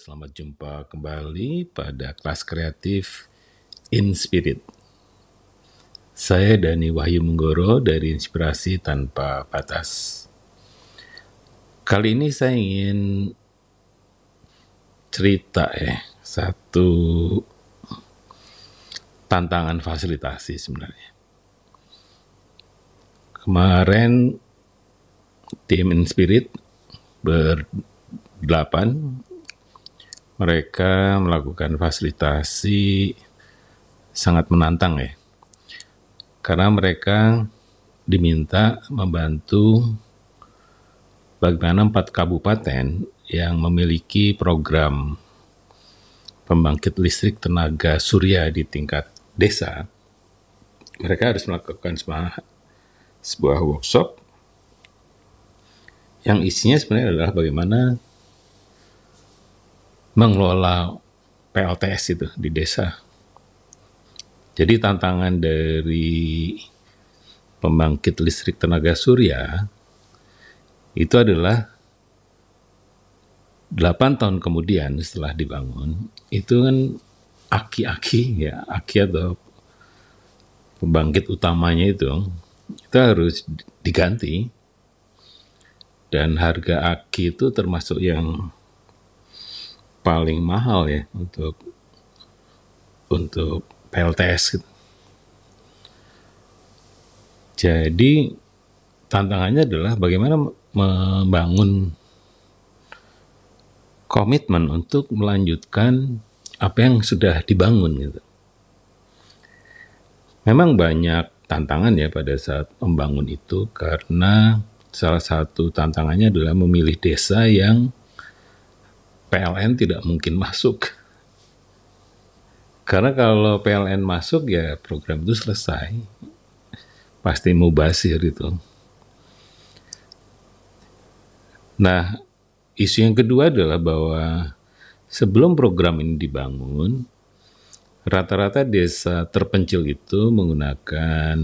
selamat jumpa kembali pada kelas kreatif In Spirit. Saya Dani Wahyu Menggoro dari Inspirasi Tanpa Batas. Kali ini saya ingin cerita satu tantangan fasilitasi sebenarnya. Kemarin tim In Spirit berdelapan, mereka melakukan fasilitasi sangat menantang karena mereka diminta membantu bagaimana 4 kabupaten yang memiliki program pembangkit listrik tenaga surya di tingkat desa. Mereka harus melakukan sebuah workshop yang isinya sebenarnya adalah bagaimana mengelola PLTS itu di desa. Jadi tantangan dari pembangkit listrik tenaga surya itu adalah 8 tahun kemudian setelah dibangun, itu kan aki atau pembangkit utamanya itu harus diganti, dan harga aki itu termasuk yang paling mahal untuk PLTS gitu. Jadi tantangannya adalah bagaimana membangun komitmen untuk melanjutkan apa yang sudah dibangun gitu. Memang banyak tantangan pada saat membangun itu, karena salah satu tantangannya adalah memilih desa yang PLN tidak mungkin masuk. Karena kalau PLN masuk program itu selesai. Pasti mubazir itu. Nah, isu yang kedua adalah bahwa sebelum program ini dibangun, rata-rata desa terpencil itu menggunakan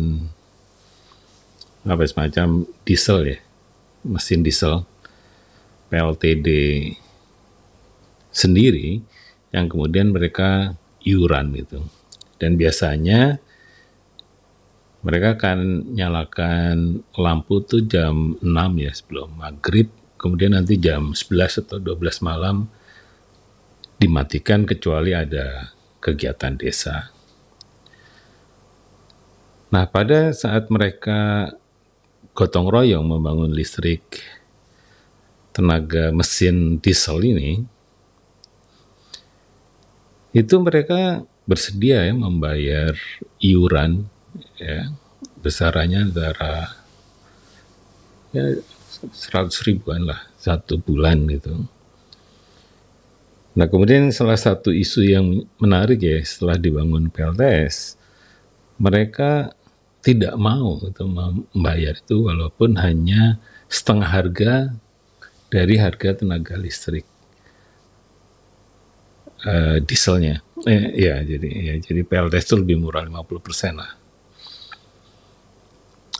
semacam diesel mesin diesel PLTD sendiri yang kemudian mereka iuran gitu. Dan biasanya mereka akan nyalakan lampu tuh jam 6 sebelum maghrib, kemudian nanti jam 11 atau 12 malam dimatikan kecuali ada kegiatan desa. Nah, pada saat mereka gotong royong membangun listrik tenaga mesin diesel ini, itu mereka bersedia membayar iuran besarannya antara 100 ribuan lah satu bulan gitu. Nah, kemudian salah satu isu yang menarik setelah dibangun PLTS, mereka tidak mau membayar itu walaupun hanya setengah harga dari harga tenaga listrik dieselnya. Jadi PLTS itu lebih murah 50% lah.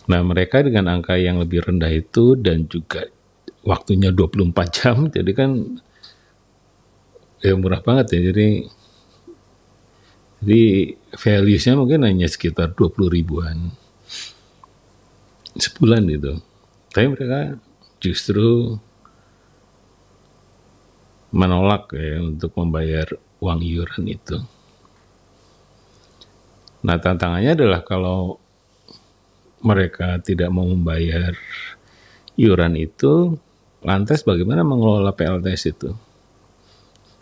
Nah, mereka dengan angka yang lebih rendah itu dan juga waktunya 24 jam, jadi kan murah banget Jadi values-nya mungkin hanya sekitar 20 ribuan sebulan gitu. Tapi mereka justru menolak untuk membayar uang iuran itu. Nah, tantangannya adalah kalau mereka tidak mau membayar iuran itu, lantas bagaimana mengelola PLTS itu?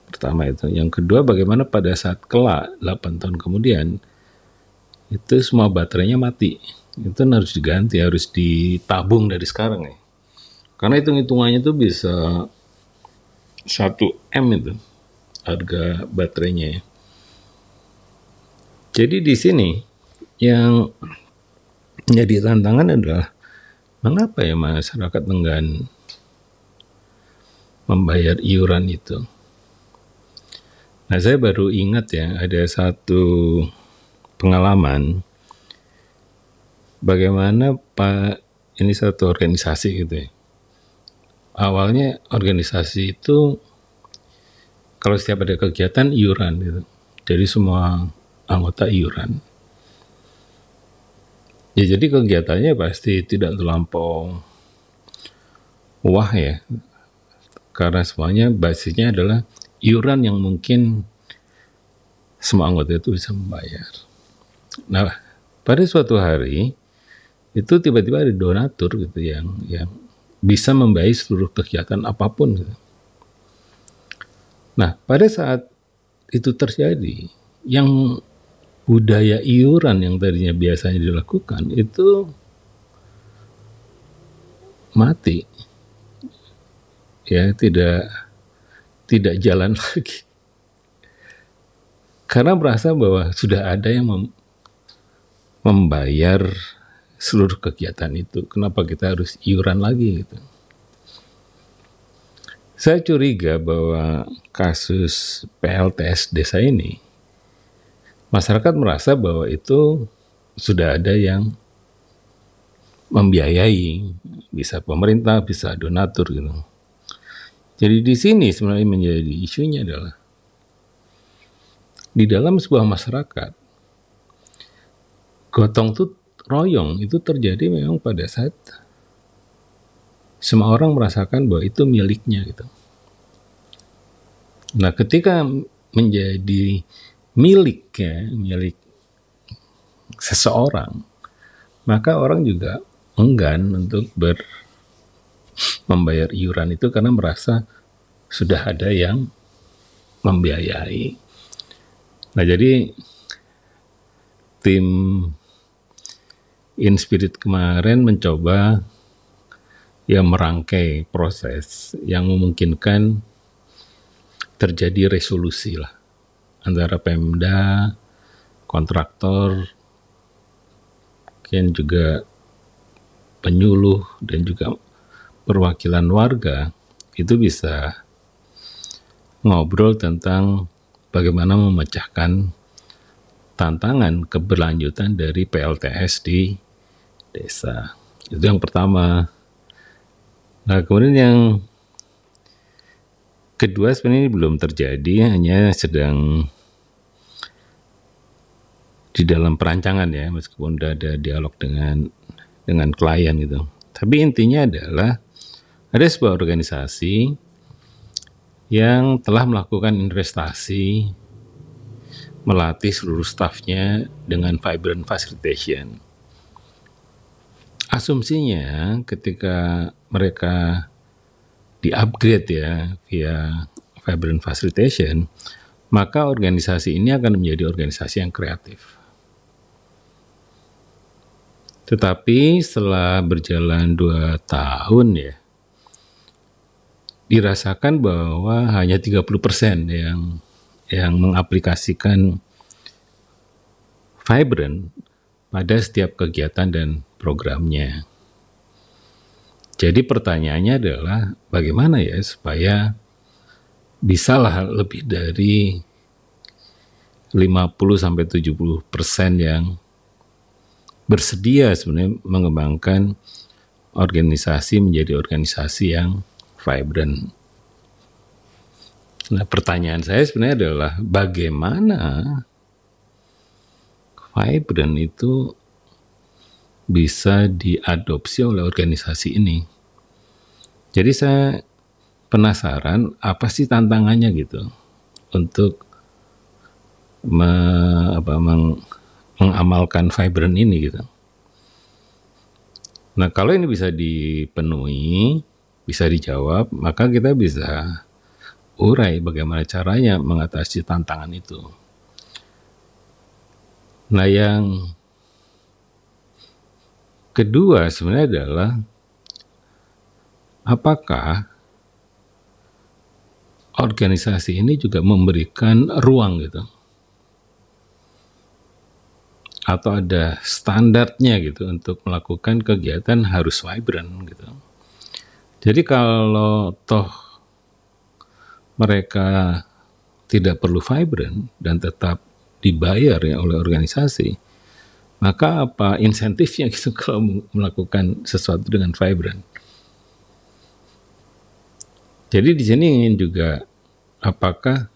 Pertama itu. Yang kedua, bagaimana pada saat kelak 8 tahun kemudian itu semua baterainya mati. Itu harus diganti, harus ditabung dari sekarang Karena hitung-hitungannya itu bisa 1 M itu harga baterainya Jadi di sini yang menjadi tantangan adalah mengapa masyarakat enggan membayar iuran itu. Nah, saya baru ingat ada satu pengalaman bagaimana ini satu organisasi gitu Awalnya organisasi itu kalau setiap ada kegiatan iuran gitu. Jadi semua anggota iuran. Ya jadi kegiatannya pasti tidak terlampau wah ya. Karena semuanya basisnya adalah iuran yang mungkin semua anggota itu bisa membayar. Nah, pada suatu hari itu tiba-tiba ada donatur gitu yang bisa membiayai seluruh kegiatan apapun gitu. Nah, pada saat itu terjadi, yang budaya iuran yang tadinya biasanya dilakukan itu mati. Ya, tidak jalan lagi. Karena merasa bahwa sudah ada yang membayar seluruh kegiatan itu. Kenapa kita harus iuran lagi gitu. Saya curiga bahwa kasus PLTS desa ini, masyarakat merasa bahwa itu sudah ada yang membiayai, bisa pemerintah, bisa donatur gitu. Jadi di sini sebenarnya menjadi isunya adalah di dalam sebuah masyarakat, gotong royong itu terjadi memang pada saat semua orang merasakan bahwa itu miliknya gitu. Nah, ketika menjadi milik seseorang, maka orang juga enggan untuk membayar iuran itu karena merasa sudah ada yang membiayai. Nah, jadi tim InSpirit kemarin mencoba ya merangkai proses yang memungkinkan terjadi resolusi lah antara Pemda, kontraktor, mungkin juga penyuluh dan juga perwakilan warga itu bisa ngobrol tentang bagaimana memecahkan tantangan keberlanjutan dari PLTS di desa. Itu yang pertama. Nah, kemudian yang kedua sebenarnya belum terjadi, hanya sedang di dalam perancangan ya, meskipun udah ada dialog dengan klien gitu. Tapi intinya adalah ada sebuah organisasi yang telah melakukan investasi melatih seluruh stafnya dengan vibrant facilitation. Asumsinya ketika mereka di-upgrade ya via vibrant facilitation, maka organisasi ini akan menjadi organisasi yang kreatif. Tetapi setelah berjalan 2 tahun ya, dirasakan bahwa hanya 30% yang mengaplikasikan vibrant pada setiap kegiatan dan programnya. Jadi pertanyaannya adalah bagaimana ya supaya bisalah lebih dari 50-70% yang bersedia sebenarnya mengembangkan organisasi menjadi organisasi yang vibrant. Nah, pertanyaan saya sebenarnya adalah bagaimana vibrant itu bisa diadopsi oleh organisasi ini. Jadi saya penasaran apa sih tantangannya gitu untuk mengamalkan vibrant ini gitu. Nah, kalau ini bisa dipenuhi, bisa dijawab, maka kita bisa urai bagaimana caranya mengatasi tantangan itu. Nah, yang kedua sebenarnya adalah apakah organisasi ini juga memberikan ruang gitu, atau ada standarnya gitu untuk melakukan kegiatan harus vibrant gitu. Jadi kalau toh mereka tidak perlu vibrant dan tetap dibayar ya oleh organisasi, maka apa insentifnya gitu kalau melakukan sesuatu dengan vibrant? Jadi di sini ingin juga apakah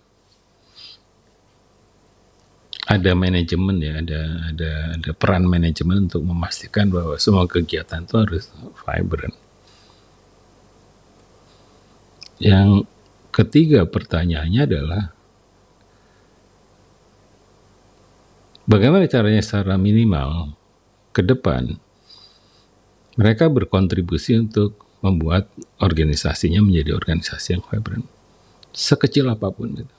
ada manajemen ya, ada peran manajemen untuk memastikan bahwa semua kegiatan itu harus vibrant. Yang ketiga pertanyaannya adalah bagaimana caranya secara minimal ke depan mereka berkontribusi untuk membuat organisasinya menjadi organisasi yang vibrant, sekecil apapun itu.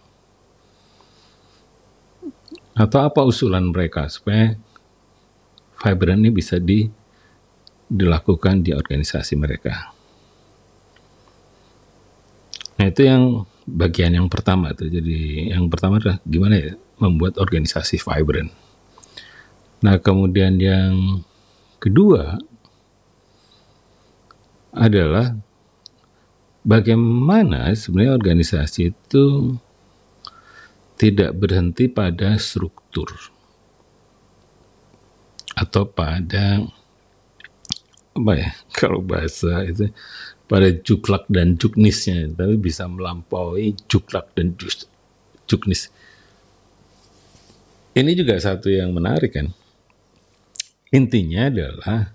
Atau apa usulan mereka supaya vibrant ini bisa dilakukan di organisasi mereka. Nah itu yang bagian yang pertama tuh. Jadi yang pertama adalah gimana ya membuat organisasi vibrant. Nah kemudian yang kedua adalah bagaimana sebenarnya organisasi itu tidak berhenti pada struktur atau pada apa ya kalau bahasa itu pada juklak dan juknisnya, tapi bisa melampaui juklak dan juknis. Ini juga satu yang menarik kan. Intinya adalah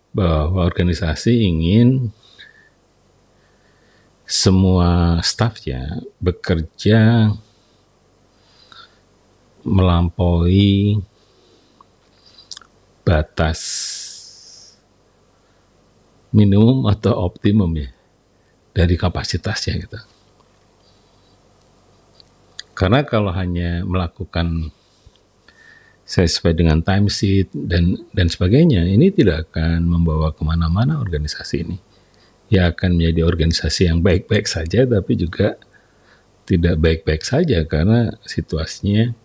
bahwa organisasi ingin semua stafnya bekerja melampaui batas minimum atau optimum ya dari kapasitasnya gitu. Karena kalau hanya melakukan sesuai dengan time sheet dan sebagainya, ini tidak akan membawa kemana-mana organisasi ini. Ya akan menjadi organisasi yang baik-baik saja, tapi juga tidak baik-baik saja karena situasinya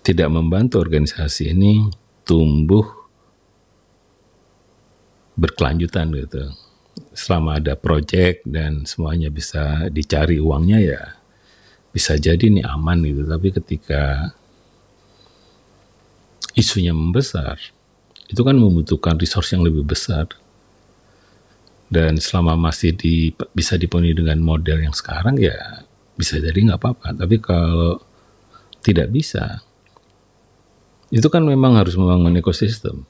tidak membantu organisasi ini tumbuh berkelanjutan gitu. Selama ada proyek dan semuanya bisa dicari uangnya ya bisa jadi ini aman gitu. Tapi ketika isunya membesar, itu kan membutuhkan resource yang lebih besar. Dan selama masih bisa dipenuhi dengan model yang sekarang ya bisa jadi nggak apa-apa. Tapi kalau tidak bisa, itu kan memang harus membangun ekosistem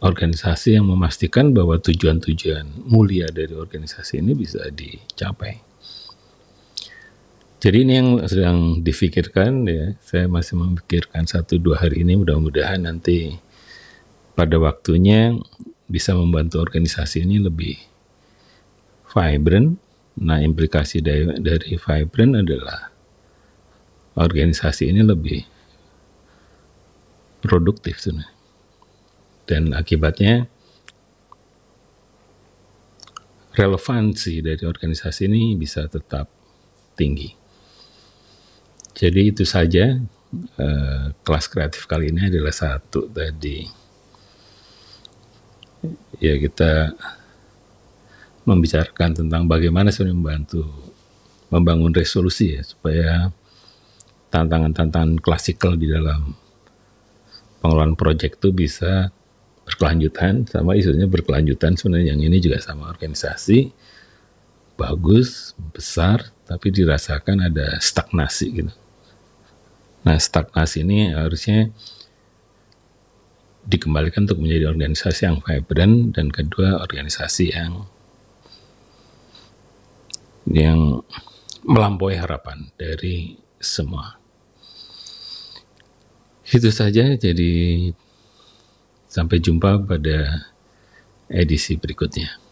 organisasi yang memastikan bahwa tujuan-tujuan mulia dari organisasi ini bisa dicapai. Jadi ini yang sedang difikirkan ya, saya masih memikirkan 1-2 hari ini, mudah-mudahan nanti pada waktunya bisa membantu organisasi ini lebih vibrant. Nah implikasi dari vibrant adalah organisasi ini lebih produktif sebenarnya. Dan akibatnya relevansi dari organisasi ini bisa tetap tinggi. Jadi itu saja kelas kreatif kali ini adalah satu tadi. Ya kita membicarakan tentang bagaimana sebenarnya membantu membangun resolusi ya supaya tantangan-tantangan klasikal di dalam pengelolaan proyek itu bisa berkelanjutan, sama isunya berkelanjutan sebenarnya yang ini juga sama organisasi bagus, besar, tapi dirasakan ada stagnasi gitu. Nah stagnasi ini harusnya dikembalikan untuk menjadi organisasi yang vibrant dan kedua organisasi yang melampaui harapan dari semua. Itu saja, jadi sampai jumpa pada edisi berikutnya.